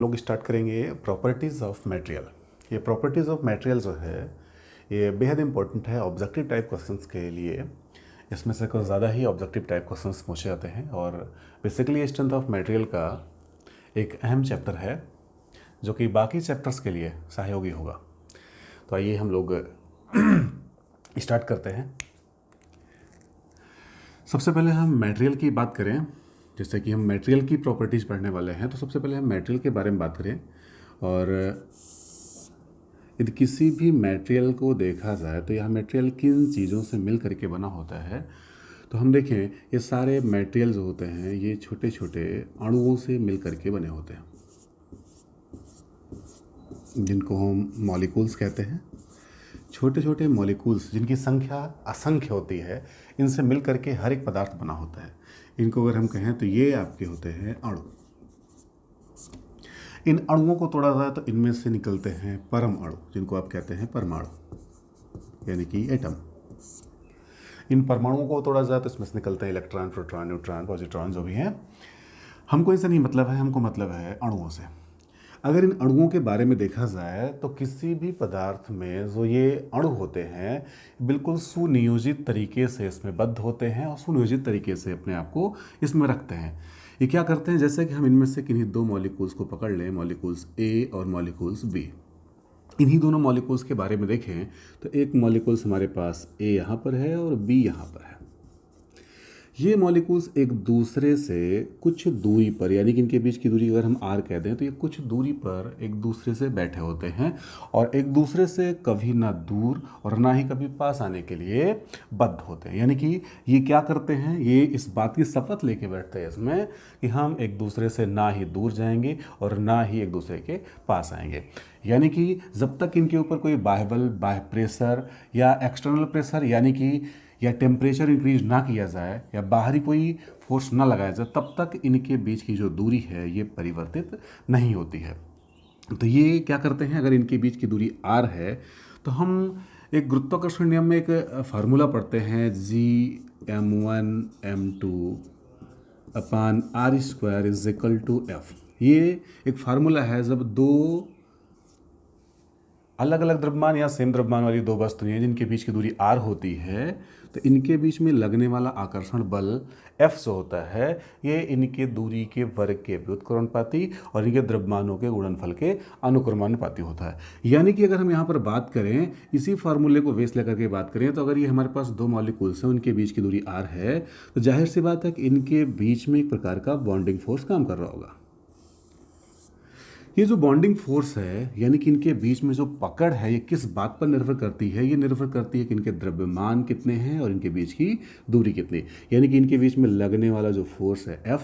लोग स्टार्ट करेंगे properties of material. ये प्रॉपर्टीज़ ऑफ मटेरियल जो है ये बेहद इंपॉर्टेंट है ऑब्जेक्टिव टाइप क्वेश्चंस के लिए। इसमें से कुछ ज़्यादा ही ऑब्जेक्टिव टाइप क्वेश्चंस पूछे जाते हैं और बेसिकली स्ट्रेंथ ऑफ मटेरियल का एक अहम चैप्टर है जो कि बाकी चैप्टर्स के लिए सहयोगी होगा। तो आइए हम लोग स्टार्ट करते हैं। सबसे पहले हम मटेरियल की बात करें। जैसे कि हम मटेरियल की प्रॉपर्टीज़ पढ़ने वाले हैं, तो सबसे पहले हम मटेरियल के बारे में बात करें। और यदि किसी भी मटेरियल को देखा जाए तो यह मटेरियल किन चीज़ों से मिल करके बना होता है, तो हम देखें ये सारे मटेरियल जो होते हैं ये छोटे छोटे अणुओं से मिल करके बने होते हैं, जिनको हम मॉलिक्यूल्स कहते हैं। छोटे छोटे मॉलिक्यूल्स जिनकी संख्या असंख्य होती है, इनसे मिल करके हर एक पदार्थ बना होता है। इनको अगर हम कहें तो ये आपके होते हैं अणु। इन अणुओं को तोड़ा जाए तो इनमें से निकलते हैं परम अणु, जिनको आप कहते हैं परमाणु, यानी कि एटम। इन परमाणुओं को तोड़ा जाए तो इसमें से निकलते हैं इलेक्ट्रॉन, प्रोटॉन, न्यूट्रॉन, पॉजिट्रॉन, जो भी हैं। हमको इनसे नहीं मतलब है, हमको मतलब है अणुओं से। अगर इन अणुओं के बारे में देखा जाए तो किसी भी पदार्थ में जो ये अणु होते हैं बिल्कुल सुनियोजित तरीके से इसमें बद्ध होते हैं और सुनियोजित तरीके से अपने आप को इसमें रखते हैं। ये क्या करते हैं, जैसे कि हम इनमें से किन्हीं दो मॉलिक्यूल्स को पकड़ लें, मॉलिक्यूल्स ए और मॉलिक्यूल्स बी। इन्हीं दोनों मॉलिक्यूल्स के बारे में देखें तो एक मॉलिक्यूल्स हमारे पास ए यहाँ पर है और बी यहाँ पर है। ये मॉलिक्यूल्स एक दूसरे से कुछ दूरी पर, यानी कि इनके बीच की दूरी अगर हम आर कह दें तो ये कुछ दूरी पर एक दूसरे से बैठे होते हैं और एक दूसरे से कभी ना दूर और ना ही कभी पास आने के लिए बद्ध होते हैं। यानी कि ये क्या करते हैं, ये इस बात की शपथ लेके बैठते हैं इसमें कि हम एक दूसरे से ना ही दूर जाएंगे और ना ही एक दूसरे के पास आएंगे। यानी कि जब तक इनके ऊपर कोई बाह्य बल, बाह्य प्रेशर या एक्सटर्नल प्रेशर यानी कि या टेम्परेचर इंक्रीज ना किया जाए या बाहरी कोई फोर्स ना लगाया जाए, तब तक इनके बीच की जो दूरी है ये परिवर्तित नहीं होती है। तो ये क्या करते हैं, अगर इनके बीच की दूरी r है तो हम एक गुरुत्वाकर्षण नियम में एक फार्मूला पढ़ते हैं, Gm1m2 upon r² is equal to f। ये एक फार्मूला है जब दो अलग अलग द्रव्यमान या सेम द्रव्यमान वाली दो वस्तुएं जिनके बीच की दूरी r होती है, तो इनके बीच में लगने वाला आकर्षण बल F जो होता है ये इनके दूरी के वर्ग के व्युत्क्रमानुपाती और इनके द्रव्यमानों के गुणनफल के अनुक्रमानुपाती होता है। यानी कि अगर हम यहाँ पर बात करें, इसी फार्मूले को बेस लेकर के बात करें, तो अगर ये हमारे पास दो मॉलिक्यूल्स हैं, उनके बीच की दूरी r है, तो जाहिर सी बात है कि इनके बीच में एक प्रकार का बॉन्डिंग फोर्स काम कर रहा होगा। ये जो बॉन्डिंग फोर्स है, यानी कि इनके बीच में जो पकड़ है, ये किस बात पर निर्भर करती है, ये निर्भर करती है कि इनके द्रव्यमान कितने हैं और इनके बीच की दूरी कितनी। यानी कि इनके बीच में लगने वाला जो फोर्स है F,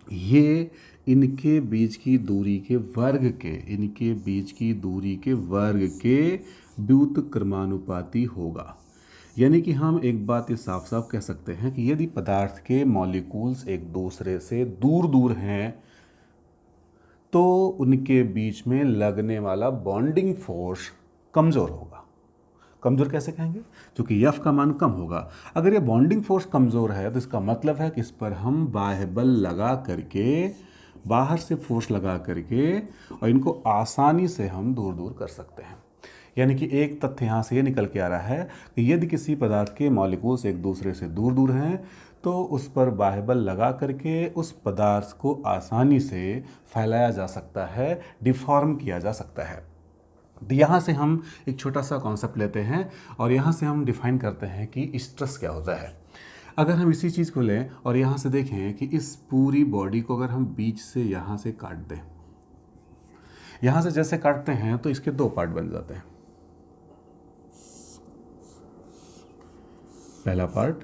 ये इनके बीच की दूरी के वर्ग के, इनके बीच की दूरी के वर्ग के व्युत्क्रमानुपाती होगा। यानी कि हम एक बात ये साफ साफ कह सकते हैं कि यदि पदार्थ के मॉलिक्यूल्स एक दूसरे से दूर दूर हैं तो उनके बीच में लगने वाला बॉन्डिंग फोर्स कमज़ोर होगा। कमज़ोर कैसे कहेंगे, क्योंकि F का मान कम होगा। अगर ये बॉन्डिंग फोर्स कमज़ोर है तो इसका मतलब है कि इस पर हम बाह्य बल लगा करके, बाहर से फोर्स लगा करके और इनको आसानी से हम दूर दूर कर सकते हैं। यानी कि एक तथ्य यहाँ से ये निकल के आ रहा है कि यदि किसी पदार्थ के मॉलिक्यूल्स एक दूसरे से दूर दूर हैं तो उस पर बाह्य बल लगा करके उस पदार्थ को आसानी से फैलाया जा सकता है, डिफॉर्म किया जा सकता है। तो यहाँ से हम एक छोटा सा कॉन्सेप्ट लेते हैं और यहाँ से हम डिफाइन करते हैं कि स्ट्रेस क्या होता है। अगर हम इसी चीज़ को लें और यहाँ से देखें कि इस पूरी बॉडी को अगर हम बीच से यहाँ से काट दें, यहाँ से जैसे काटते हैं तो इसके दो पार्ट बन जाते हैं। पहला पार्ट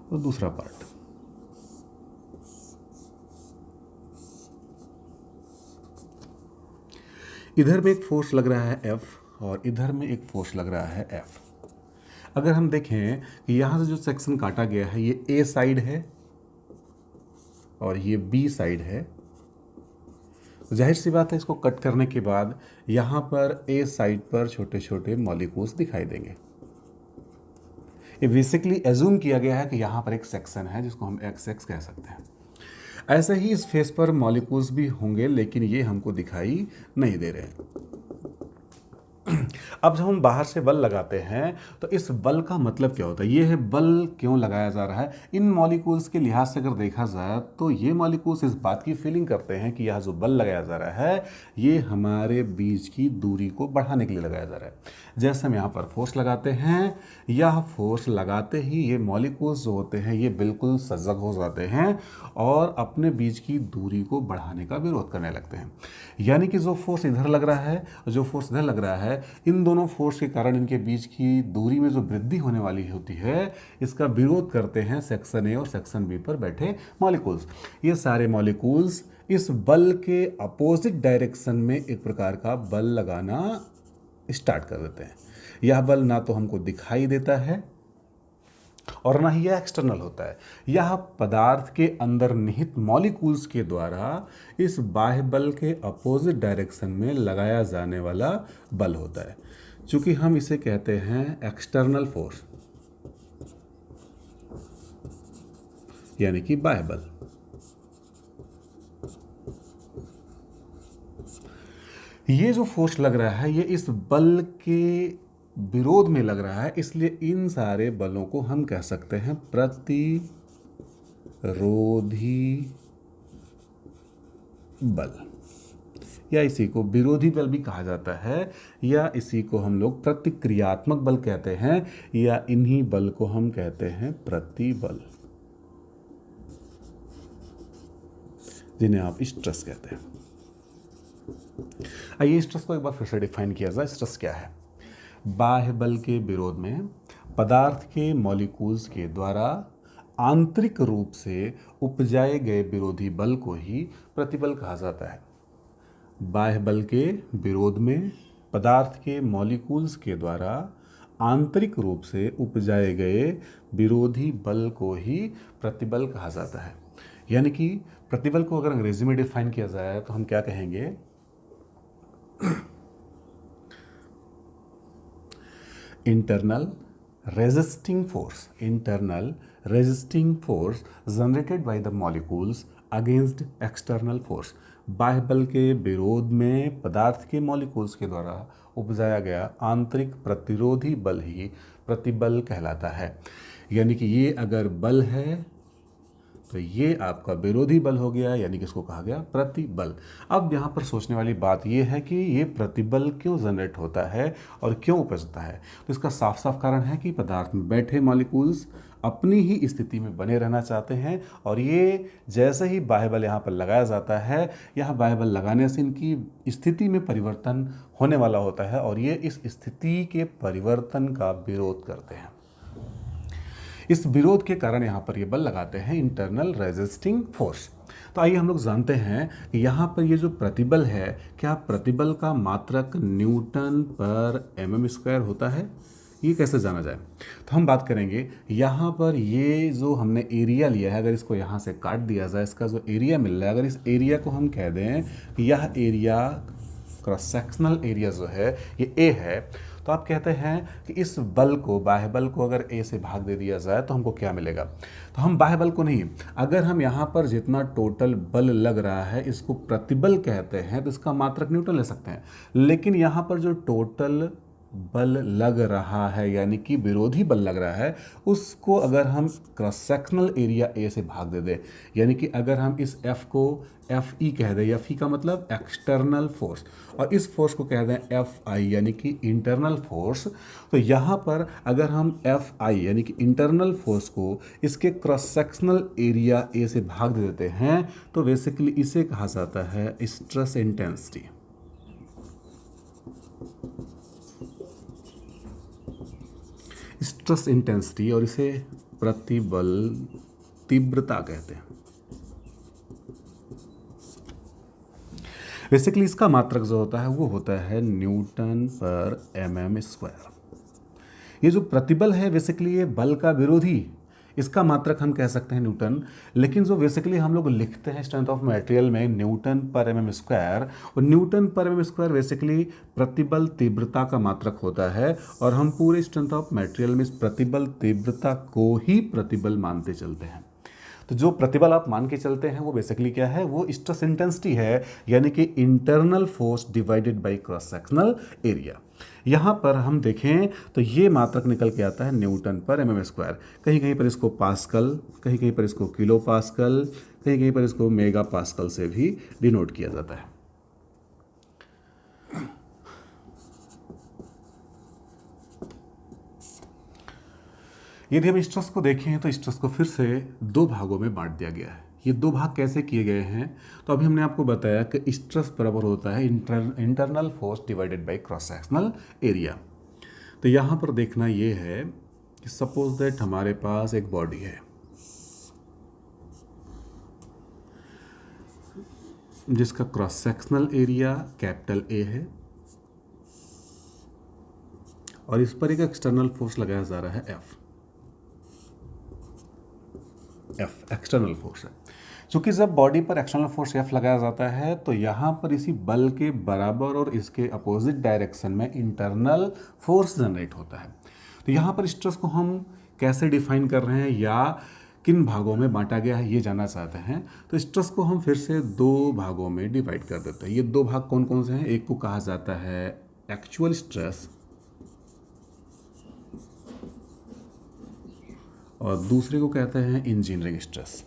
और दूसरा पार्ट। इधर में एक फोर्स लग रहा है F और इधर में एक फोर्स लग रहा है F। अगर हम देखें कि यहाँ से जो सेक्शन काटा गया है ये A साइड है और ये B साइड है, तो जाहिर सी बात है इसको कट करने के बाद यहाँ पर A साइड पर छोटे छोटे मॉलिक्यूल्स दिखाई देंगे। ये बेसिकली एज्यूम किया गया है कि यहाँ पर एक सेक्शन है जिसको हम एक्स एक्स कह सकते हैं। ऐसे ही इस फेस पर मॉलिक्यूल्स भी होंगे, लेकिन ये हमको दिखाई नहीं दे रहे। अब जब हम बाहर से बल लगाते हैं तो इस बल का मतलब क्या होता है, ये है बल क्यों लगाया जा रहा है। इन मॉलिक्यूल्स के लिहाज से अगर देखा जाए तो ये मॉलिक्यूल्स इस बात की फीलिंग करते हैं कि यह जो बल लगाया जा रहा है ये हमारे बीच की दूरी को बढ़ाने के लिए लगाया जा रहा है। जैसे हम यहाँ पर फोर्स लगाते हैं, यह फोर्स लगाते ही ये मॉलिक्यूल्स जो होते हैं ये बिल्कुल सजग हो जाते हैं और अपने बीच की दूरी को बढ़ाने का विरोध करने लगते हैं। यानी कि जो फोर्स इधर लग रहा है और जो फोर्स इधर लग रहा है, इन दोनों फोर्स के कारण इनके बीच की दूरी में जो वृद्धि होने वाली होती है इसका विरोध करते हैं सेक्शन ए और सेक्शन बी पर बैठे मॉलिक्यूल्स। ये सारे मॉलिक्यूल्स इस बल के अपोजिट डायरेक्शन में एक प्रकार का बल लगाना स्टार्ट कर देते हैं। यह बल ना तो हमको दिखाई देता है और ना ही यह एक्सटर्नल होता है, यह पदार्थ के अंदर निहित मॉलिक्यूल्स के द्वारा इस बाह्य बल के अपोजिट डायरेक्शन में लगाया जाने वाला बल होता है। चूंकि हम इसे कहते हैं एक्सटर्नल फोर्स यानी कि बाह्य बल। ये जो फोर्स लग रहा है ये इस बल के विरोध में लग रहा है, इसलिए इन सारे बलों को हम कह सकते हैं प्रतिरोधी बल, या इसी को विरोधी बल भी कहा जाता है, या इसी को हम लोग प्रतिक्रियात्मक बल कहते हैं, या इन्हीं बल को हम कहते हैं प्रतिबल, जिन्हें आप स्ट्रेस कहते हैं। आइए स्ट्रेस को एक बार फिर से डिफाइन किया जाए। स्ट्रेस क्या है? बाह्य बल के विरोध में पदार्थ के मॉलिक्यूल्स के द्वारा आंतरिक रूप से उपजाए गए विरोधी बल को ही प्रतिबल कहा जाता है। बाह्य बल के विरोध में पदार्थ के मॉलिक्यूल्स के द्वारा आंतरिक रूप से उपजाए गए विरोधी बल को ही प्रतिबल कहा जाता है। यानी कि प्रतिबल को अगर अंग्रेजी में डिफाइन किया जाए तो हम क्या कहेंगे? internal resisting force generated by the molecules against external force। बाह्य बल के विरोध में पदार्थ के मॉलिक्यूल्स के द्वारा उपजाया गया आंतरिक प्रतिरोधी बल ही प्रतिबल कहलाता है। यानी कि ये अगर बल है तो ये आपका विरोधी बल हो गया, यानी कि इसको कहा गया प्रतिबल। अब यहाँ पर सोचने वाली बात ये है कि ये प्रतिबल क्यों जनरेट होता है और क्यों उपजता है। तो इसका साफ साफ कारण है कि पदार्थ में बैठे मॉलिक्यूल्स अपनी ही स्थिति में बने रहना चाहते हैं, और ये जैसे ही बाह्य बल यहाँ पर लगाया जाता है, यह बाह्य बल लगाने से इनकी स्थिति में परिवर्तन होने वाला होता है और ये इस स्थिति के परिवर्तन का विरोध करते हैं। इस विरोध के कारण यहाँ पर ये बल लगाते हैं इंटरनल रेजिस्टिंग फोर्स। तो आइए हम लोग जानते हैं कि यहाँ पर ये जो प्रतिबल है, क्या प्रतिबल का मात्रक न्यूटन पर mm स्क्वायर होता है? ये कैसे जाना जाए? तो हम बात करेंगे यहाँ पर ये जो हमने एरिया लिया है, अगर इसको यहाँ से काट दिया जाए, इसका जो एरिया मिल रहा है, अगर इस एरिया को हम कह दें कि यह एरिया क्रॉस सेक्शनल एरिया जो है ये ए है, तो आप कहते हैं कि इस बल को, बाह्य बल को अगर ए से भाग दे दिया जाए तो हमको क्या मिलेगा? तो हम बाह्य बल को नहीं, अगर हम यहाँ पर जितना टोटल बल लग रहा है इसको प्रतिबल कहते हैं तो इसका मात्रक न्यूटन ले सकते हैं। लेकिन यहाँ पर जो टोटल बल लग रहा है यानी कि विरोधी बल लग रहा है, उसको अगर हम क्रॉस सेक्शनल एरिया ए से भाग दे दें, यानी कि अगर हम इस F को FE कह दें, एफ ई का मतलब एक्सटर्नल फोर्स, और इस फोर्स को कह दें FI यानी कि इंटरनल फोर्स, तो यहाँ पर अगर हम FI यानी कि इंटरनल फोर्स को इसके क्रॉस सेक्शनल एरिया ए से भाग दे देते हैं तो बेसिकली इसे कहा जाता है स्ट्रेस इंटेंसिटी। स्ट्रेस इंटेंसिटी, और इसे प्रतिबल तीव्रता कहते हैं। बेसिकली इसका मात्रक जो होता है वो होता है न्यूटन पर mm स्क्वायर। ये जो प्रतिबल है बेसिकली ये बल का विरोधी, इसका मात्रक हम कह सकते हैं न्यूटन, लेकिन जो बेसिकली हम लोग लिखते हैं स्ट्रेंथ ऑफ मटेरियल में न्यूटन पर एम एम स्क्वायर, और न्यूटन पर एम एम स्क्वायर बेसिकली प्रतिबल तीव्रता का मात्रक होता है, और हम पूरे स्ट्रेंथ ऑफ मटेरियल में इस प्रतिबल तीव्रता को ही प्रतिबल मानते चलते हैं। तो जो प्रतिबल आप मान के चलते हैं वो बेसिकली क्या है, वो स्ट्रेस इंटेंसिटी है, यानी कि internal force divided by cross sectional area. यहाँ पर हम देखें तो ये मात्रक निकल के आता है न्यूटन पर एम एम स्क्वायर। कहीं कहीं पर इसको पास्कल, कहीं कहीं पर इसको किलो पास्कल, कहीं कहीं पर इसको मेगा पास्कल से भी डिनोट किया जाता है। यदि हम स्ट्रेस को देखें तो स्ट्रेस को फिर से दो भागों में बांट दिया गया है। ये दो भाग कैसे किए गए हैं, तो अभी हमने आपको बताया कि स्ट्रेस बराबर होता है internal force divided by cross sectional area. तो यहाँ पर देखना ये है कि सपोज दैट हमारे पास एक बॉडी है जिसका cross sectional area capital A है, और इस पर एक एक्सटर्नल फोर्स लगाया जा रहा है एफ एक्सटर्नल फोर्स है। क्योंकि जब बॉडी पर एक्सटर्नल फोर्स एफ लगाया जाता है तो यहाँ पर इसी बल के बराबर और इसके अपोजिट डायरेक्शन में इंटरनल फोर्स जनरेट होता है। तो यहाँ पर स्ट्रेस को हम कैसे डिफाइन कर रहे हैं या किन भागों में बांटा गया है ये जानना चाहते हैं। तो स्ट्रेस को हम फिर से दो भागों में डिवाइड कर देते हैं। ये दो भाग कौन कौन से हैं, एक को कहा जाता है एक्चुअल स्ट्रेस और दूसरे को कहते हैं इंजीनियरिंग स्ट्रेस।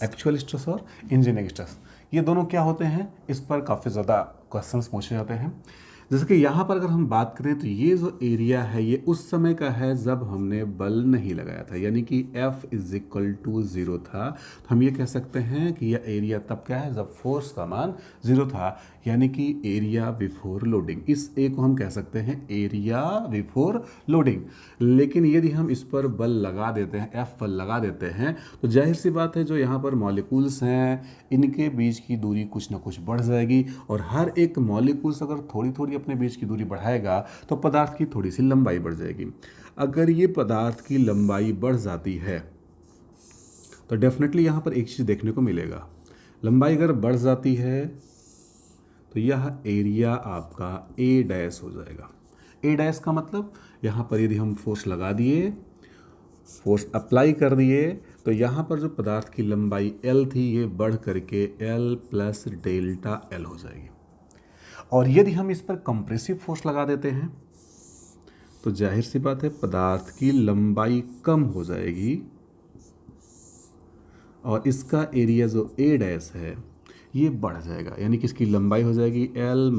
एक्चुअल स्ट्रेस और इंजीनियरिंग स्ट्रेस, ये दोनों क्या होते हैं, इस पर काफ़ी ज़्यादा क्वेश्चंस पूछे जाते हैं। जैसे कि यहाँ पर अगर हम बात करें तो ये जो एरिया है ये उस समय का है जब हमने बल नहीं लगाया था, यानी कि F = 0 था। तो हम ये कह सकते हैं कि यह एरिया तब क्या है जब फोर्स का मान 0 था, यानी कि एरिया बिफोर लोडिंग। इस ए को हम कह सकते हैं एरिया बिफोर लोडिंग। लेकिन यदि हम इस पर बल लगा देते हैं, F बल लगा देते हैं, तो जाहिर सी बात है जो यहाँ पर मॉलिक्यूल्स हैं इनके बीच की दूरी कुछ ना कुछ बढ़ जाएगी, और हर एक मॉलिक्यूल्स अगर थोड़ी थोड़ी अपने बीच की दूरी बढ़ाएगा तो पदार्थ की थोड़ी सी लंबाई बढ़ जाएगी। अगर ये पदार्थ की लंबाई बढ़ जाती है तो डेफिनेटली यहाँ पर एक चीज़ देखने को मिलेगा, लंबाई अगर बढ़ जाती है तो यह एरिया आपका ए डैश हो जाएगा। ए डैश का मतलब यहाँ पर यदि हम फोर्स लगा दिए, फोर्स अप्लाई कर दिए, तो यहाँ पर जो पदार्थ की लंबाई L थी ये बढ़ करके L + Δl हो जाएगी। और यदि हम इस पर कंप्रेसिव फोर्स लगा देते हैं तो जाहिर सी बात है पदार्थ की लंबाई कम हो जाएगी, और इसका एरिया जो ए डैश है ये बढ़ जाएगा, यानी कि इसकी लंबाई हो जाएगी L -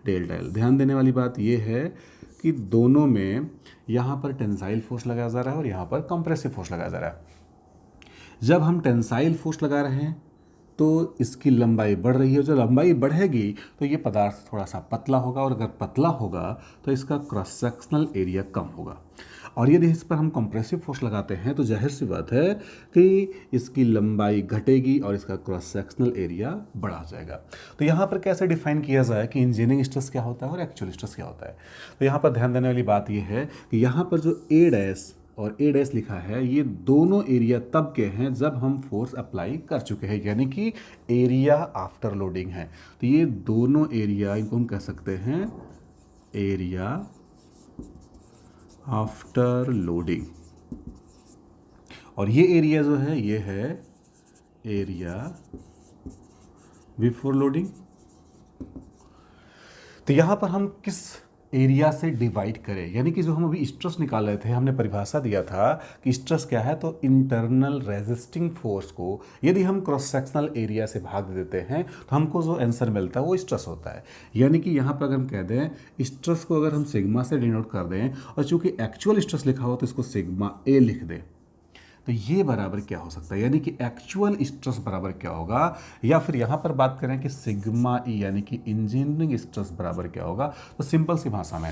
Δl। ध्यान देने वाली बात ये है कि दोनों में यहाँ पर टेंसाइल फोर्स लगाया जा रहा है और यहाँ पर कंप्रेसिव फोर्स लगाया जा रहा है। जब हम टेंसाइल फोर्स लगा रहे हैं तो इसकी लंबाई बढ़ रही है, जो लंबाई बढ़ेगी तो ये पदार्थ थोड़ा सा पतला होगा, और अगर पतला होगा तो इसका क्रॉस सेक्शनल एरिया कम होगा। और यदि इस पर हम कंप्रेसिव फोर्स लगाते हैं तो जाहिर सी बात है कि इसकी लंबाई घटेगी और इसका क्रॉस सेक्शनल एरिया बढ़ा जाएगा। तो यहाँ पर कैसे डिफाइन किया जाए कि इंजीनियरिंग स्ट्रेस क्या होता है और एक्चुअल स्ट्रेस क्या होता है। तो यहाँ पर ध्यान देने वाली बात यह है कि यहाँ पर जो ए डैश और ए डैश लिखा है ये दोनों एरिया तब के हैं जब हम फोर्स अप्लाई कर चुके हैं, यानी कि एरिया आफ्टर लोडिंग है। तो ये दोनों एरिया, इनको हम कह सकते हैं एरिया आफ्टर लोडिंग, और ये एरिया जो है ये है एरिया बिफोर लोडिंग। तो यहाँ पर हम किस एरिया से डिवाइड करें, यानी कि जो हम अभी स्ट्रेस निकाल रहे थे, हमने परिभाषा दिया था कि स्ट्रेस क्या है, तो इंटरनल रेजिस्टिंग फोर्स को यदि हम क्रॉस सेक्शनल एरिया से भाग देते हैं तो हमको जो आंसर मिलता है वो स्ट्रेस होता है। यानी कि यहाँ पर अगर हम कह दें स्ट्रेस को अगर हम सिग्मा से डिनोट कर दें, और चूंकि एक्चुअल स्ट्रेस लिखा हो तो इसको सिग्मा ए लिख दें, तो ये बराबर क्या हो सकता है, यानी कि एक्चुअल स्ट्रेस बराबर क्या होगा, या फिर यहाँ पर बात करें कि सिग्मा ई यानी कि इंजीनियरिंग स्ट्रेस बराबर क्या होगा। तो सिंपल सी भाषा में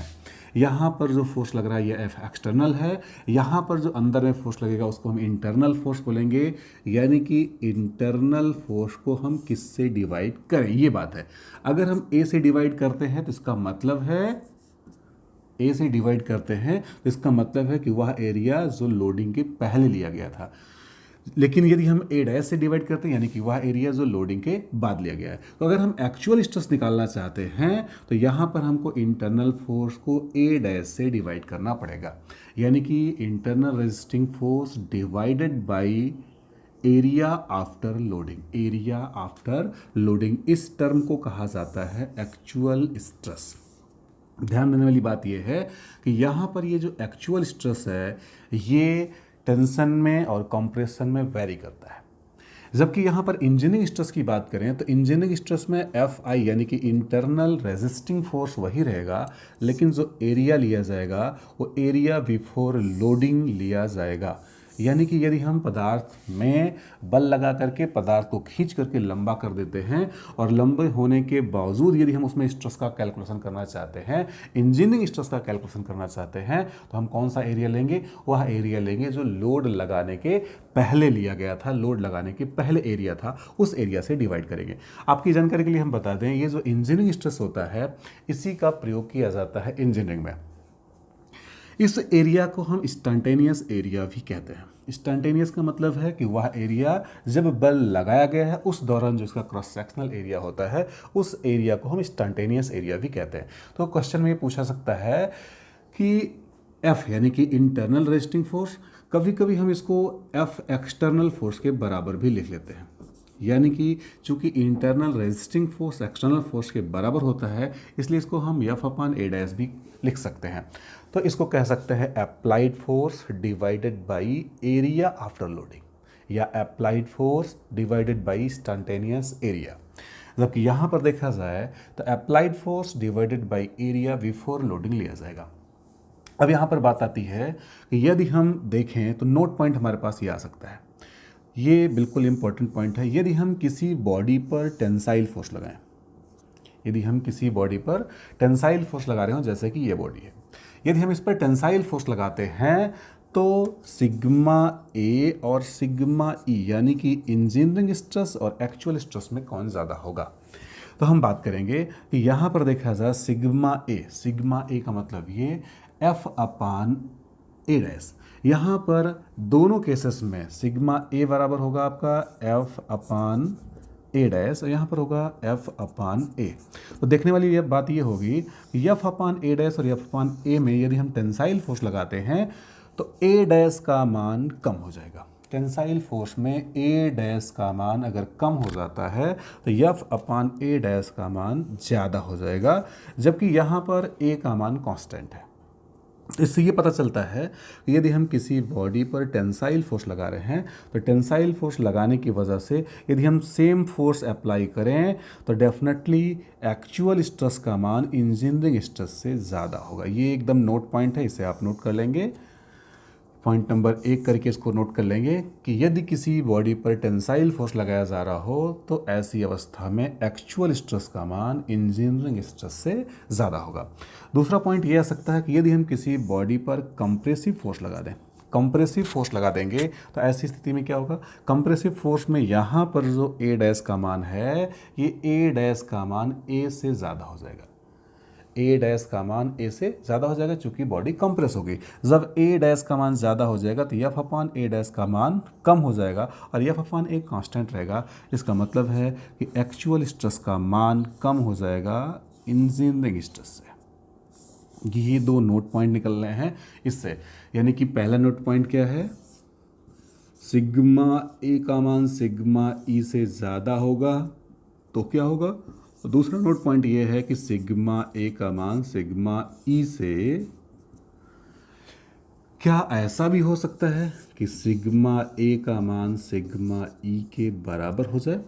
यहाँ पर जो फोर्स लग रहा है ये एफ एक्सटर्नल है, यहाँ पर जो अंदर में फोर्स लगेगा उसको हम इंटरनल फोर्स बोलेंगे, यानी कि इंटरनल फोर्स को हम किससे डिवाइड करें, ये बात है। अगर हम ए से डिवाइड करते हैं तो इसका मतलब है, ए से डिवाइड करते हैं तो इसका मतलब है कि वह एरिया जो लोडिंग के पहले लिया गया था। लेकिन यदि हम ए डैश से डिवाइड करते हैं यानी कि वह एरिया जो लोडिंग के बाद लिया गया है। तो अगर हम एक्चुअल स्ट्रेस निकालना चाहते हैं तो यहाँ पर हमको इंटरनल फोर्स को ए डैश से डिवाइड करना पड़ेगा, यानी कि internal resisting force divided by area after loading. Area after loading, इस टर्म को कहा जाता है एक्चुअल स्ट्रेस। ध्यान देने वाली बात यह है कि यहाँ पर ये जो एक्चुअल स्ट्रेस है ये टेंशन में और कंप्रेशन में वेरी करता है। जबकि यहाँ पर इंजीनियरिंग स्ट्रेस की बात करें तो इंजीनियरिंग स्ट्रेस में एफ आई यानी कि इंटरनल रेजिस्टिंग फोर्स वही रहेगा, लेकिन जो एरिया लिया जाएगा वो एरिया बिफोर लोडिंग लिया जाएगा। यानी कि यदि हम पदार्थ में बल लगा करके पदार्थ को खींच करके लंबा कर देते हैं और लंबे होने के बावजूद यदि हम उसमें स्ट्रेस का कैलकुलेशन करना चाहते हैं, इंजीनियरिंग स्ट्रेस का कैलकुलेशन करना चाहते हैं, तो हम कौन सा एरिया लेंगे, वह एरिया लेंगे जो लोड लगाने के पहले लिया गया था, लोड लगाने के पहले एरिया था, उस एरिया से डिवाइड करेंगे। आपकी जानकारी के लिए हम बता दें ये जो इंजीनियरिंग स्ट्रेस होता है इसी का प्रयोग किया जाता है इंजीनियरिंग में। इस एरिया को हम इंस्टैंटेनियस एरिया भी कहते हैं। इंस्टैंटेनियस का मतलब है कि वह एरिया जब बल लगाया गया है उस दौरान जो इसका क्रॉस सेक्शनल एरिया होता है उस एरिया को हम इंस्टैंटेनियस एरिया भी कहते हैं। तो क्वेश्चन में ये पूछा सकता है कि एफ यानी कि इंटरनल रेजिस्टिंग फोर्स, कभी कभी हम इसको एफ एक्सटर्नल फोर्स के बराबर भी लिख लेते हैं, यानी कि चूंकि internal resisting force external force के बराबर होता है इसलिए इसको हम एफ अपान ए डैश भी लिख सकते हैं। तो इसको कह सकते हैं applied force divided by area after loading या applied force divided by instantaneous area. जबकि यहाँ पर देखा जाए तो applied force divided by area before loading लिया जाएगा। अब यहाँ पर बात आती है कि यदि हम देखें तो नोट पॉइंट हमारे पास ये आ सकता है, ये बिल्कुल इंपॉर्टेंट पॉइंट है। यदि हम किसी बॉडी पर टेंसाइल फोर्स लगाएं, यदि हम किसी बॉडी पर टेंसाइल फोर्स लगा रहे हो जैसे कि ये बॉडी है, यदि हम इस पर टेंसाइल फोर्स लगाते हैं तो सिग्मा ए और सिग्मा ई यानी कि इंजीनियरिंग स्ट्रेस और एक्चुअल स्ट्रेस में कौन ज़्यादा होगा। तो हम बात करेंगे कि यहाँ पर देखा जाए सिग्मा ए का मतलब ये एफ अपान ए डैश। यहाँ पर दोनों केसेस में सिग्मा ए बराबर होगा आपका एफ अपान ए डैश और यहाँ पर होगा एफ अपान ए। तो देखने वाली ये बात ये होगी कि एफ अपान ए डैश और एफ अपान ए में यदि हम टेंसाइल फोर्स लगाते हैं तो ए डैश का मान कम हो जाएगा। टेंसाइल फोर्स में ए डैश का मान अगर कम हो जाता है तो एफ अपान ए डैश का मान ज़्यादा हो जाएगा, जबकि यहाँ पर ए का मान कांस्टेंट है। इससे ये पता चलता है कि यदि हम किसी बॉडी पर टेंसाइल फोर्स लगा रहे हैं तो टेंसाइल फोर्स लगाने की वजह से यदि हम सेम फोर्स अप्लाई करें तो डेफिनेटली एक्चुअल स्ट्रेस का मान इंजीनियरिंग स्ट्रेस से ज़्यादा होगा। ये एकदम नोट पॉइंट है, इसे आप नोट कर लेंगे। पॉइंट नंबर 1 करके इसको नोट कर लेंगे कि यदि किसी बॉडी पर टेंसाइल फोर्स लगाया जा रहा हो तो ऐसी अवस्था में एक्चुअल स्ट्रेस का मान इंजीनियरिंग स्ट्रेस से ज़्यादा होगा। दूसरा पॉइंट ये आ सकता है कि यदि हम किसी बॉडी पर कंप्रेसिव फोर्स लगा दें, कंप्रेसिव फोर्स लगा देंगे तो ऐसी स्थिति में क्या होगा, कंप्रेसिव फोर्स में यहाँ पर जो ए डैश का मान है ये ए डैश का मान ए से ज़्यादा हो जाएगा। ए डैश का मान ए से ज़्यादा हो जाएगा चूंकि बॉडी कंप्रेस हो गई। जब ए डैश का मान ज़्यादा हो जाएगा तो एफ अपान ए डैश का मान कम हो जाएगा और एफ अपान ए कांस्टेंट रहेगा। इसका मतलब है कि एक्चुअल स्ट्रेस का मान कम हो जाएगा इंजीनियरिंग स्ट्रेस से। ये दो नोट पॉइंट निकल रहे हैं इससे, यानी कि पहला नोट पॉइंट क्या है, सिग्मा ए का मान सिग्मा ई से ज़्यादा होगा तो क्या होगा। तो दूसरा नोट पॉइंट ये है कि सिग्मा ए का मान सिग्मा ई से, क्या ऐसा भी हो सकता है कि सिग्मा ए का मान सिग्मा ई के बराबर हो जाए।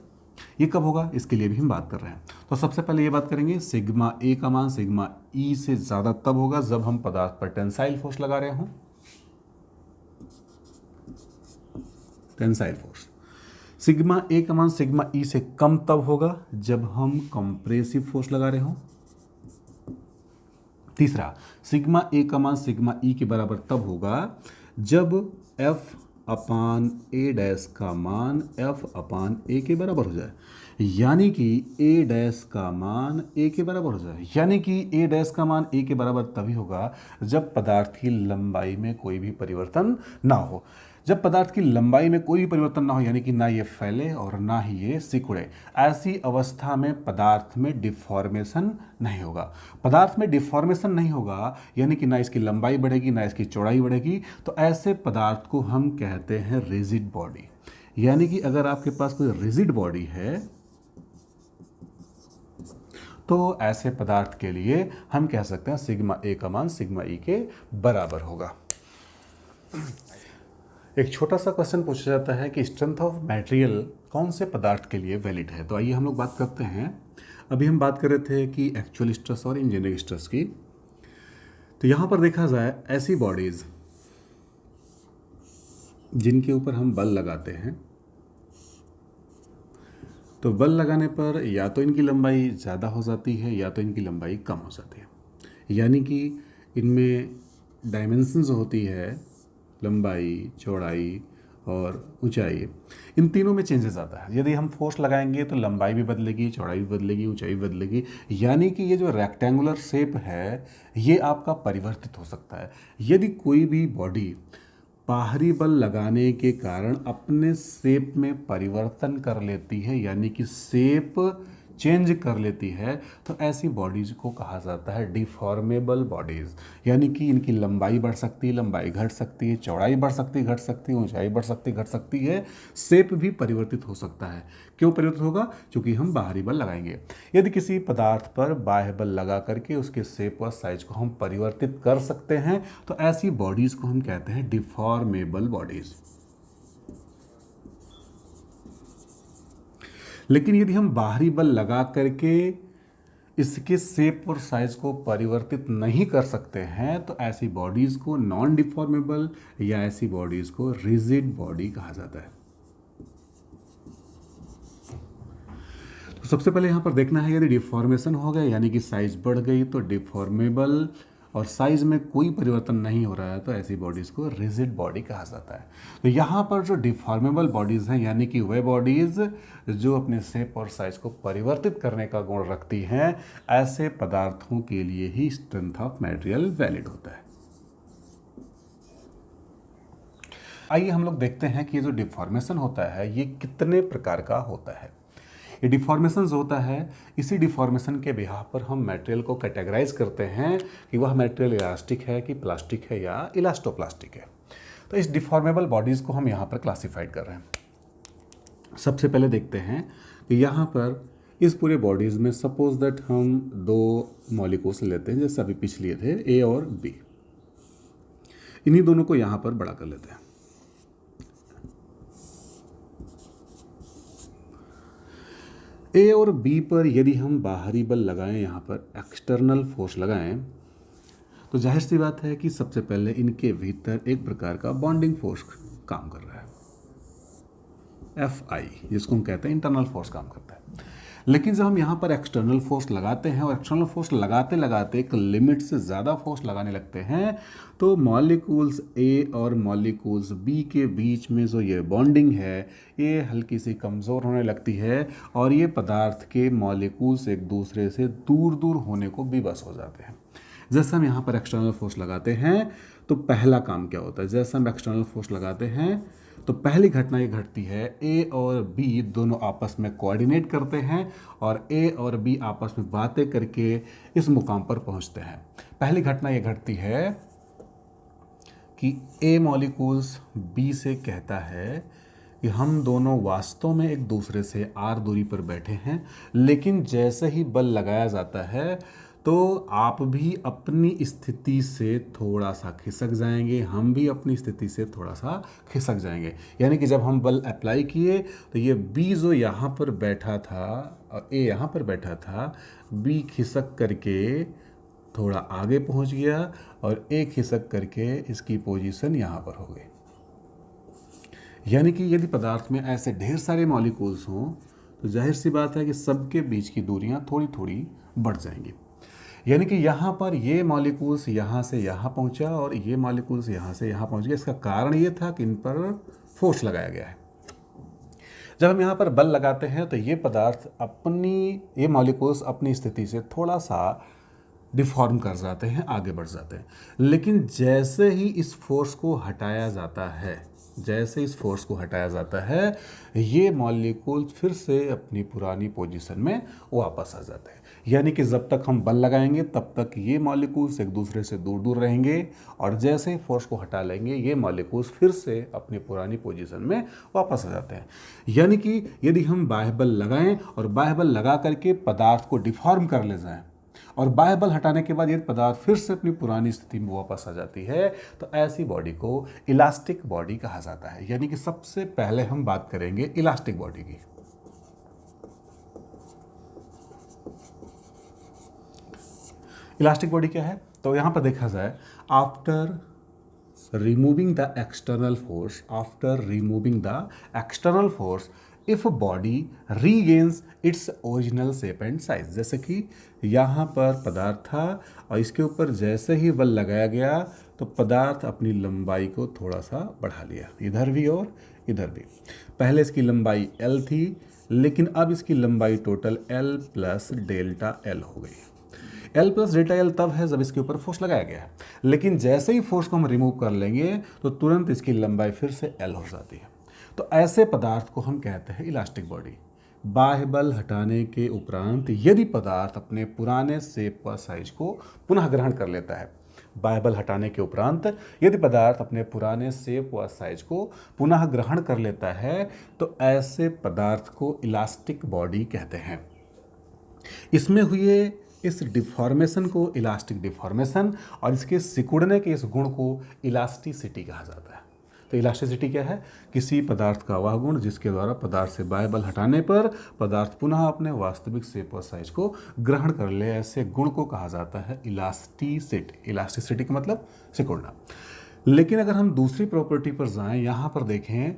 ये कब होगा इसके लिए भी हम बात कर रहे हैं। तो सबसे पहले ये बात करेंगे सिग्मा ए का मान सिग्मा ई से ज़्यादा तब होगा जब हम पदार्थ पर टेंसाइल फोर्स लगा रहे हों। Tensile force. सिग्मा ए का मान सिग्मा ई से कम तब होगा जब हम कंप्रेसिव फोर्स लगा रहे हों। तीसरा, सिग्मा ए का मान सिग्मा ई के बराबर तब होगा जब एफ अपान ए डैश का मान एफ अपान ए के बराबर हो जाए, यानी कि ए डैश का मान ए के बराबर हो जाए। यानी कि ए डैश का मान ए के बराबर तभी होगा जब पदार्थ की लंबाई में कोई भी परिवर्तन ना हो। जब पदार्थ की लंबाई में कोई भी परिवर्तन ना हो, यानी कि ना ये फैले और ना ही ये सिकुड़े, ऐसी अवस्था में पदार्थ में डिफॉर्मेशन नहीं होगा। पदार्थ में डिफॉर्मेशन नहीं होगा यानी कि ना इसकी लंबाई बढ़ेगी ना इसकी चौड़ाई बढ़ेगी, तो ऐसे पदार्थ को हम कहते हैं रिजिड बॉडी। यानी कि अगर आपके पास कोई रिजिड बॉडी है तो ऐसे पदार्थ के लिए हम कह सकते हैं सिग्मा ए का मान सिग्मा ई के बराबर होगा। एक छोटा सा क्वेश्चन पूछा जाता है कि स्ट्रेंथ ऑफ मटेरियल कौन से पदार्थ के लिए वैलिड है। तो आइए हम लोग बात करते हैं। अभी हम बात कर रहे थे कि एक्चुअल स्ट्रेस और इंजीनियरिंग स्ट्रेस की। तो यहाँ पर देखा जाए ऐसी बॉडीज़ जिनके ऊपर हम बल लगाते हैं, तो बल लगाने पर या तो इनकी लंबाई ज़्यादा हो जाती है या तो इनकी लंबाई कम हो जाती है। यानी कि इनमें डायमेंशंस होती है, लंबाई, चौड़ाई और ऊंचाई, इन तीनों में चेंजेस आता है। यदि हम फोर्स लगाएंगे तो लंबाई भी बदलेगी, चौड़ाई भी बदलेगी, ऊंचाई भी बदलेगी। यानी कि ये जो रेक्टेंगुलर शेप है ये आपका परिवर्तित हो सकता है। यदि कोई भी बॉडी बाहरी बल लगाने के कारण अपने शेप में परिवर्तन कर लेती है, यानी कि शेप चेंज कर लेती है, तो ऐसी बॉडीज को कहा जाता है डिफॉर्मेबल बॉडीज़। यानी कि इनकी लंबाई बढ़ सकती है, लंबाई घट सकती है, चौड़ाई बढ़ सकती है, घट सकती है, ऊंचाई बढ़ सकती है, घट सकती है, शेप भी परिवर्तित हो सकता है। क्यों परिवर्तित होगा? क्योंकि हम बाहरी बल लगाएंगे। यदि किसी पदार्थ पर बाह्य बल लगा करके उसके शेप और साइज को हम परिवर्तित कर सकते हैं तो ऐसी बॉडीज़ को हम कहते हैं डिफॉर्मेबल बॉडीज़। लेकिन यदि हम बाहरी बल लगा करके इसके शेप और साइज को परिवर्तित नहीं कर सकते हैं तो ऐसी बॉडीज़ को नॉन डिफॉर्मेबल या ऐसी बॉडीज़ को रिजिड बॉडी कहा जाता है। तो सबसे पहले यहाँ पर देखना है, यदि डिफॉर्मेशन हो गया यानी कि साइज बढ़ गई तो डिफॉर्मेबल, और साइज में कोई परिवर्तन नहीं हो रहा है तो ऐसी बॉडीज़ को रिजिड बॉडी कहा जाता है। तो यहाँ पर जो डिफॉर्मेबल बॉडीज़ हैं यानी कि वे बॉडीज़ जो अपने शेप और साइज को परिवर्तित करने का गुण रखती हैं, ऐसे पदार्थों के लिए ही स्ट्रेंथ ऑफ मटेरियल वैलिड होता है। आइए हम लोग देखते हैं कि ये जो डिफॉर्मेशन होता है ये कितने प्रकार का होता है। ये डिफॉर्मेशन होता है, इसी डिफॉर्मेशन के बिहाफ पर हम मटेरियल को कैटेगराइज करते हैं कि वह मटेरियल इलास्टिक है कि प्लास्टिक है या इलास्टोप्लास्टिक है। तो इस डिफॉर्मेबल बॉडीज़ को हम यहाँ पर क्लासीफाइड कर रहे हैं। सबसे पहले देखते हैं कि यहाँ पर इस पूरे बॉडीज़ में सपोज दैट हम दो मॉलिक्यूल्स लेते हैं, जैसे अभी पिछ लिए थे ए और बी। इन्हीं दोनों को यहाँ पर बड़ा कर लेते हैं। ए और बी पर यदि हम बाहरी बल लगाएं, यहाँ पर एक्सटर्नल फोर्स लगाएं, तो जाहिर सी बात है कि सबसे पहले इनके भीतर एक प्रकार का बॉन्डिंग फोर्स काम कर रहा है, FI, जिसको हम कहते हैं इंटरनल फोर्स काम करता है। लेकिन जब हम यहाँ पर एक्सटर्नल फोर्स लगाते हैं और एक्सटर्नल फोर्स लगाते लगाते एक लिमिट से ज़्यादा फोर्स लगाने लगते हैं तो मॉलिक्यूल्स ए और मॉलिक्यूल्स बी के बीच में जो ये बॉन्डिंग है ये हल्की सी कमज़ोर होने लगती है और ये पदार्थ के मॉलिक्यूल्स एक दूसरे से दूर दूर होने को विवश हो जाते हैं। जैसे हम यहाँ पर एक्सटर्नल फोर्स लगाते हैं तो पहला काम क्या होता है, जैसे हम एक्सटर्नल फोर्स लगाते हैं तो पहली घटना ये घटती है, ए और बी दोनों आपस में कोऑर्डिनेट करते हैं और ए और बी आपस में बातें करके इस मुकाम पर पहुंचते हैं। पहली घटना ये घटती है कि ए मॉलिक्यूल्स बी से कहता है कि हम दोनों वास्तव में एक दूसरे से आर दूरी पर बैठे हैं, लेकिन जैसे ही बल लगाया जाता है तो आप भी अपनी स्थिति से थोड़ा सा खिसक जाएंगे, हम भी अपनी स्थिति से थोड़ा सा खिसक जाएंगे। यानी कि जब हम बल अप्लाई किए तो ये बी जो यहाँ पर बैठा था और ए यहाँ पर बैठा था, बी खिसक करके थोड़ा आगे पहुँच गया और ए खिसक करके इसकी पोजीशन यहाँ पर हो गई। यानी कि यदि पदार्थ में ऐसे ढेर सारे मॉलिक्यूल्स हों तो जाहिर सी बात है कि सबके बीच की दूरियां थोड़ी थोड़ी बढ़ जाएंगी। यानी कि यहाँ पर ये मॉलिक्यूल्स यहाँ से यहाँ पहुँचा और ये मॉलिक्यूल्स यहाँ से यहाँ पहुँच गए। इसका कारण ये था कि इन पर फोर्स लगाया गया है। जब हम यहाँ पर बल लगाते हैं तो ये मॉलिक्यूल्स अपनी स्थिति से थोड़ा सा डिफॉर्म कर जाते हैं, आगे बढ़ जाते हैं। लेकिन जैसे ही इस फोर्स को हटाया जाता है ये मॉलिक्यूल फिर से अपनी पुरानी पोजीशन में वापस आ जाते हैं। यानी कि जब तक हम बल लगाएंगे तब तक ये मॉलिक्यूल्स एक दूसरे से दूर दूर रहेंगे और जैसे ही फोर्स को हटा लेंगे ये मॉलिक्यूल्स फिर से अपनी पुरानी पोजीशन में वापस आ जाते हैं। यानी कि यदि हम बाह्य बल लगाएं और बाह्य बल लगा करके पदार्थ को डिफॉर्म कर ले जाएं और बाह्य बल हटाने के बाद ये पदार्थ फिर से अपनी पुरानी स्थिति में वापस आ जाती है, तो ऐसी बॉडी को इलास्टिक बॉडी कहा जाता है। यानी कि सबसे पहले हम बात करेंगे इलास्टिक बॉडी की। इलास्टिक बॉडी क्या है? तो यहां पर देखा जाए, after removing the external force if body regains its original shape and size. जैसे कि यहाँ पर पदार्थ था और इसके ऊपर जैसे ही बल लगाया गया तो पदार्थ अपनी लंबाई को थोड़ा सा बढ़ा लिया, इधर भी और इधर भी। पहले इसकी लंबाई L थी लेकिन अब इसकी लंबाई total L plus delta L हो गई। L प्लस डेल्टा L तब है जब इसके ऊपर फोर्स लगाया गया है, लेकिन जैसे ही फोर्स को हम रिमूव कर लेंगे तो तुरंत इसकी लंबाई फिर से L हो जाती है। तो ऐसे पदार्थ को हम कहते हैं इलास्टिक बॉडी। बाह्य बल हटाने के उपरांत यदि पदार्थ अपने पुराने शेप व साइज को पुनः ग्रहण कर लेता है, बाह्य बल हटाने के उपरांत यदि पदार्थ अपने पुराने शेप व साइज को पुनः ग्रहण कर लेता है तो ऐसे पदार्थ को इलास्टिक बॉडी कहते हैं। इसमें हुए इस डिफॉर्मेशन को इलास्टिक डिफॉर्मेशन और इसके सिकुड़ने के इस गुण को इलास्टिसिटी कहा जाता है। तो इलास्टिसिटी क्या है? किसी पदार्थ का वह गुण जिसके द्वारा पदार्थ से बाह्य बल हटाने पर पदार्थ पुनः अपने वास्तविक शेप और साइज को ग्रहण कर ले, ऐसे गुण को कहा जाता है इलास्टिसिटी। इलास्टिसिटी का मतलब सिकुड़ना। लेकिन अगर हम दूसरी प्रॉपर्टी पर जाएं, यहाँ पर देखें,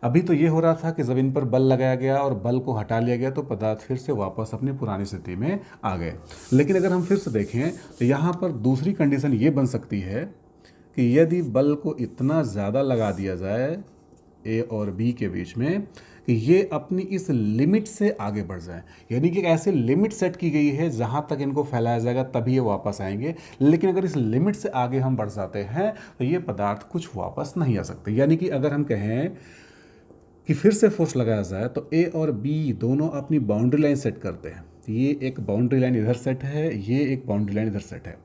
अभी तो ये हो रहा था कि जब इन पर बल लगाया गया और बल को हटा लिया गया तो पदार्थ फिर से वापस अपनी पुरानी स्थिति में आ गए। लेकिन अगर हम फिर से देखें तो यहाँ पर दूसरी कंडीशन ये बन सकती है कि यदि बल को इतना ज़्यादा लगा दिया जाए A और B के बीच में कि ये अपनी इस लिमिट से आगे बढ़ जाए, यानी कि ऐसे लिमिट सेट की गई है जहाँ तक इनको फैलाया जाएगा तभी ये वापस आएंगे। लेकिन अगर इस लिमिट से आगे हम बढ़ जाते हैं तो ये पदार्थ कुछ वापस नहीं आ सकते। यानी कि अगर हम कहें कि फिर से फोर्स लगाया जाए तो A और B दोनों अपनी बाउंड्री लाइन सेट करते हैं। ये एक बाउंड्री लाइन इधर सेट है, ये एक बाउंड्री लाइन इधर सेट है।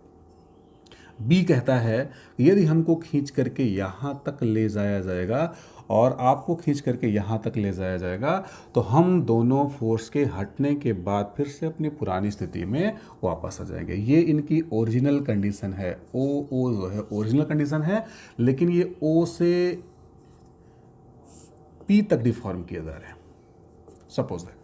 B कहता है यदि हमको खींच करके यहाँ तक ले जाया जाएगा और आपको खींच करके यहाँ तक ले जाया जाएगा तो हम दोनों फोर्स के हटने के बाद फिर से अपनी पुरानी स्थिति में वापस आ जाएंगे। ये इनकी ओरिजिनल कंडीशन है। O जो है ओरिजिनल कंडीशन है, लेकिन ये O से P तक डिफॉर्म किया जा रहा है, सपोज दैट।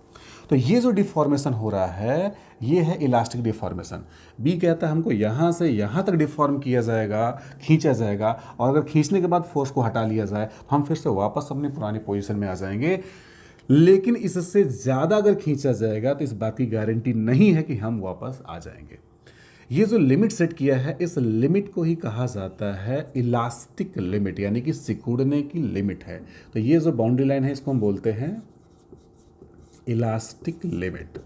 तो ये जो डिफॉर्मेशन हो रहा है ये है इलास्टिक डिफॉर्मेशन। बी कहता है हमको यहाँ से यहाँ तक डिफॉर्म किया जाएगा, खींचा जाएगा, और अगर खींचने के बाद फोर्स को हटा लिया जाए तो हम फिर से वापस अपनी पुरानी पोजीशन में आ जाएंगे। लेकिन इससे ज़्यादा अगर खींचा जाएगा तो इस बात की गारंटी नहीं है कि हम वापस आ जाएंगे। ये जो लिमिट सेट किया है इस लिमिट को ही कहा जाता है इलास्टिक लिमिट, यानी कि सिकुड़ने की लिमिट है। तो ये जो बाउंड्री लाइन है इसको हम बोलते हैं इलास्टिक लिमिट,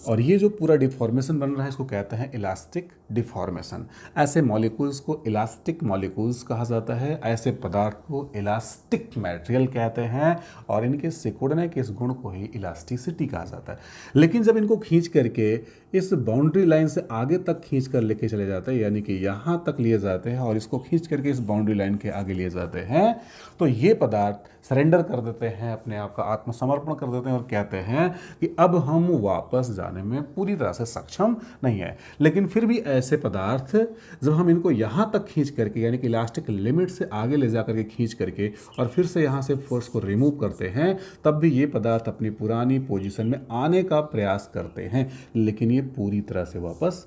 और ये जो पूरा डिफॉर्मेशन बन रहा है इसको कहते हैं इलास्टिक डिफॉर्मेशन। ऐसे मॉलिक्यूल्स को इलास्टिक मॉलिक्यूल्स कहा जाता है, ऐसे पदार्थ को इलास्टिक मटेरियल कहते हैं, और इनके सिकुड़ने के इस गुण को ही इलास्टिसिटी कहा जाता है। लेकिन जब इनको खींच करके इस बाउंड्री लाइन से आगे तक खींच कर लेके चले जाते हैं, यानी कि यहाँ तक लिए जाते हैं और इसको खींच करके इस बाउंड्री लाइन के आगे लिए जाते हैं, तो ये पदार्थ सरेंडर कर देते हैं, अपने आप का आत्मसमर्पण कर देते हैं और कहते हैं कि अब हम वापस जाने में पूरी तरह से सक्षम नहीं है। लेकिन फिर भी ऐसे पदार्थ जब हम इनको यहाँ तक खींच करके, यानी कि इलास्टिक लिमिट से आगे ले जा करके खींच करके और फिर से यहाँ से फोर्स को रिमूव करते हैं, तब भी ये पदार्थ अपनी पुरानी पोजीशन में आने का प्रयास करते हैं, लेकिन ये पूरी तरह से वापस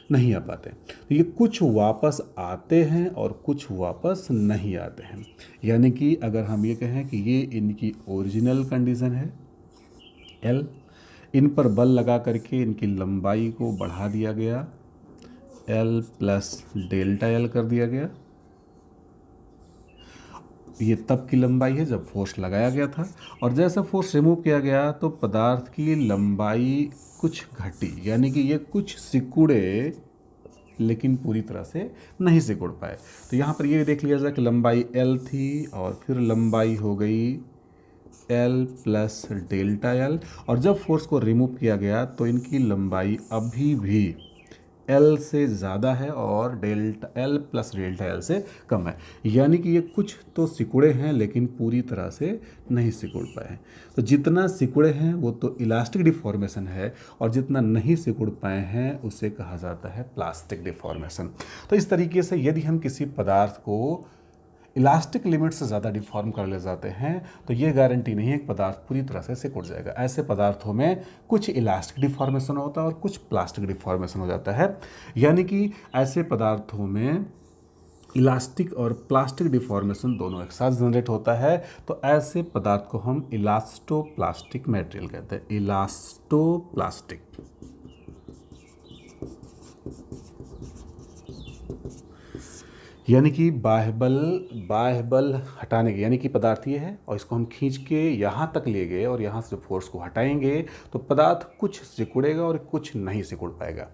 नहीं आ पाते। तो ये कुछ वापस आते हैं और कुछ वापस नहीं आते हैं। यानी कि अगर हम ये कहें कि ये इनकी ओरिजिनल कंडीशन है एल, इन पर बल लगा करके इनकी लंबाई को बढ़ा दिया गया, एल प्लस डेल्टा एल कर दिया गया। ये तब की लंबाई है जब फोर्स लगाया गया था, और जैसा फोर्स रिमूव किया गया तो पदार्थ की लंबाई कुछ घटी, यानी कि ये कुछ सिकुड़े लेकिन पूरी तरह से नहीं सिकुड़ पाए। तो यहाँ पर ये देख लिया जाए कि लंबाई एल थी और फिर लंबाई हो गई एल प्लस डेल्टा एल, और जब फोर्स को रिमूव किया गया तो इनकी लंबाई अभी भी एल से ज़्यादा है और delta L plus delta L से कम है। यानी कि ये कुछ तो सिकुड़े हैं लेकिन पूरी तरह से नहीं सिकुड़ पाए हैं। तो जितना सिकुड़े हैं वो तो इलास्टिक डिफॉर्मेशन है, और जितना नहीं सिकुड़ पाए हैं उसे कहा जाता है प्लास्टिक डिफॉर्मेशन। तो इस तरीके से यदि हम किसी पदार्थ को इलास्टिक लिमिट से ज़्यादा डिफॉर्म कर ले जाते हैं तो ये गारंटी नहीं है कि पदार्थ पूरी तरह से सिकुड़ जाएगा। ऐसे पदार्थों में कुछ इलास्टिक डिफॉर्मेशन होता है और कुछ प्लास्टिक डिफॉर्मेशन हो जाता है। यानी कि ऐसे पदार्थों में इलास्टिक और प्लास्टिक डिफॉर्मेशन दोनों एक साथ जनरेट होता है। तो ऐसे पदार्थ को हम इलास्टोप्लास्टिक मटेरियल कहते हैं, इलास्टोप्लास्टिक। यानी कि बाह्य बल हटाने के, यानी कि पदार्थ ये है और इसको हम खींच के यहाँ तक ले गए और यहाँ से फोर्स को हटाएंगे तो पदार्थ कुछ सिकुड़ेगा और कुछ नहीं सिकुड़ पाएगा।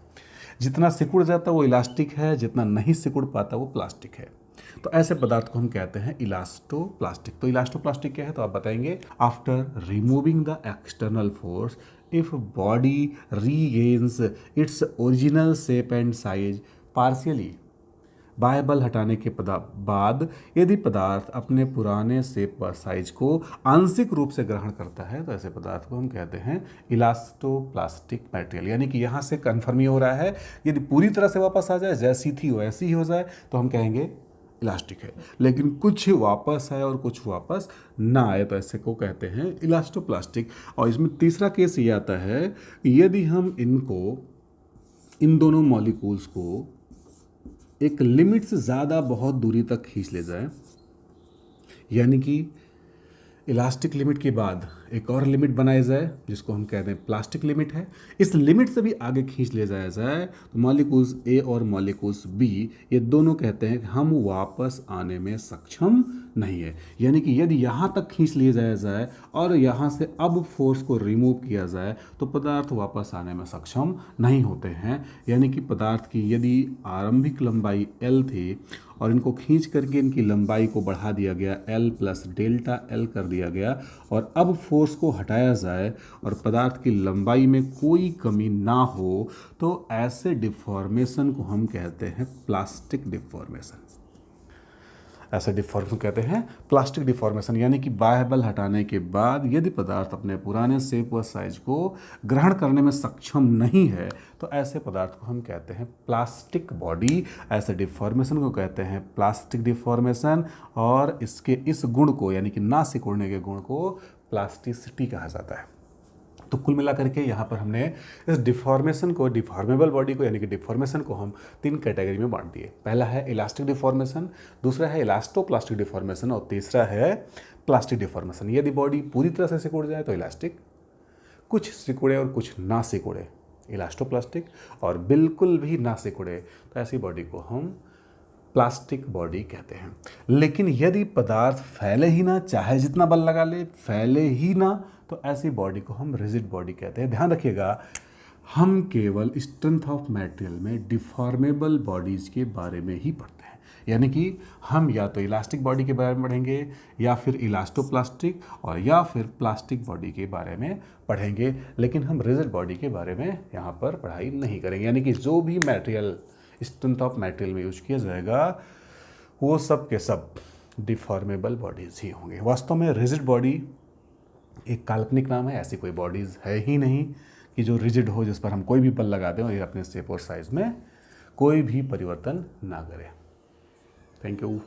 जितना सिकुड़ जाता वो इलास्टिक है, जितना नहीं सिकुड़ पाता वो प्लास्टिक है। तो ऐसे पदार्थ को हम कहते हैं इलास्टोप्लास्टिक। तो इलास्टोप्लास्टिक क्या है तो आप बताएंगे, after removing the external force if body regains its original shape and size partially. बाह्य बल हटाने के बाद यदि पदार्थ अपने पुराने शेप व साइज को आंशिक रूप से ग्रहण करता है तो ऐसे पदार्थ को हम कहते हैं इलास्टोप्लास्टिक मटेरियल। यानी कि यहाँ से कन्फर्म ये हो रहा है, यदि पूरी तरह से वापस आ जाए, जैसी थी वैसी ही हो जाए, तो हम कहेंगे इलास्टिक है। लेकिन कुछ वापस है और कुछ वापस ना आए तो ऐसे को कहते हैं इलास्टोप्लास्टिक। और इसमें तीसरा केस ये आता है, यदि हम इन दोनों मॉलिक्यूल्स को एक लिमिट से ज़्यादा बहुत दूरी तक खींच ले जाए, यानी कि इलास्टिक लिमिट के बाद एक और लिमिट बनाई जाए जिसको हम कहते हैं प्लास्टिक लिमिट है, इस लिमिट से भी आगे खींच ले जाया जाए तो मॉलिक्यूल्स ए और मॉलिक्यूल्स बी ये दोनों कहते हैं कि हम वापस आने में सक्षम नहीं है। यानी कि यदि यहाँ तक खींच लिए जाया जाए और यहाँ से अब फोर्स को रिमूव किया जाए तो पदार्थ वापस आने में सक्षम नहीं होते हैं। यानी कि पदार्थ की यदि आरंभिक लंबाई एल थी और इनको खींच करके इनकी लंबाई को बढ़ा दिया गया, एल प्लस डेल्टा एल कर दिया गया, और अब फोर्स को हटाया जाए और पदार्थ की लंबाई में कोई कमी ना हो तो ऐसे डिफॉर्मेशन को हम कहते हैं प्लास्टिक डिफॉर्मेशन। ऐसे डिफॉर्मेशन कहते हैं प्लास्टिक डिफॉर्मेशन। यानी कि बाह्य बल हटाने के बाद यदि पदार्थ अपने पुराने शेप व साइज को ग्रहण करने में सक्षम नहीं है तो ऐसे पदार्थ को हम कहते हैं प्लास्टिक बॉडी। ऐसे डिफॉर्मेशन को कहते हैं प्लास्टिक डिफॉर्मेशन, और इसके इस गुण को यानी कि ना सिकुड़ने के गुण को प्लास्टिसिटी कहा जाता है। तो कुल मिलाकर के यहाँ पर हमने इस डिफॉर्मेशन को, डिफॉर्मेबल बॉडी को यानी कि डिफॉर्मेशन को हम 3 कैटेगरी में बांट दिए। पहला है इलास्टिक डिफॉर्मेशन, दूसरा है इलास्टोप्लास्टिक डिफॉर्मेशन, और तीसरा है प्लास्टिक डिफॉर्मेशन। यदि बॉडी पूरी तरह से सिकुड़ जाए तो इलास्टिक, कुछ सिकुड़े और कुछ ना सिकुड़े इलास्टोप्लास्टिक, और बिल्कुल भी ना सिकुड़े तो ऐसी बॉडी को हम प्लास्टिक बॉडी कहते हैं। लेकिन यदि पदार्थ फैले ही ना, चाहे जितना बल लगा ले फैले ही ना, तो ऐसी बॉडी को हम रिजिड बॉडी कहते हैं। ध्यान रखिएगा, हम केवल स्ट्रेंथ ऑफ मटेरियल में डिफॉर्मेबल बॉडीज के बारे में ही पढ़ते हैं। यानी कि हम या तो इलास्टिक बॉडी के बारे में पढ़ेंगे या फिर इलास्टोप्लास्टिक और या फिर प्लास्टिक बॉडी के बारे में पढ़ेंगे, लेकिन हम रिजिड बॉडी के बारे में यहाँ पर पढ़ाई नहीं करेंगे। यानी कि जो भी मटेरियल स्ट्रेंथ ऑफ मटेरियल में यूज किया जाएगा वो सब के सब डिफॉर्मेबल बॉडीज ही होंगे। वास्तव में रिजिड बॉडी एक काल्पनिक नाम है, ऐसी कोई बॉडीज़ है ही नहीं कि जो रिजिड हो, जिस पर हम कोई भी बल लगा दें और ये अपने शेप और साइज में कोई भी परिवर्तन ना करे। Thank you.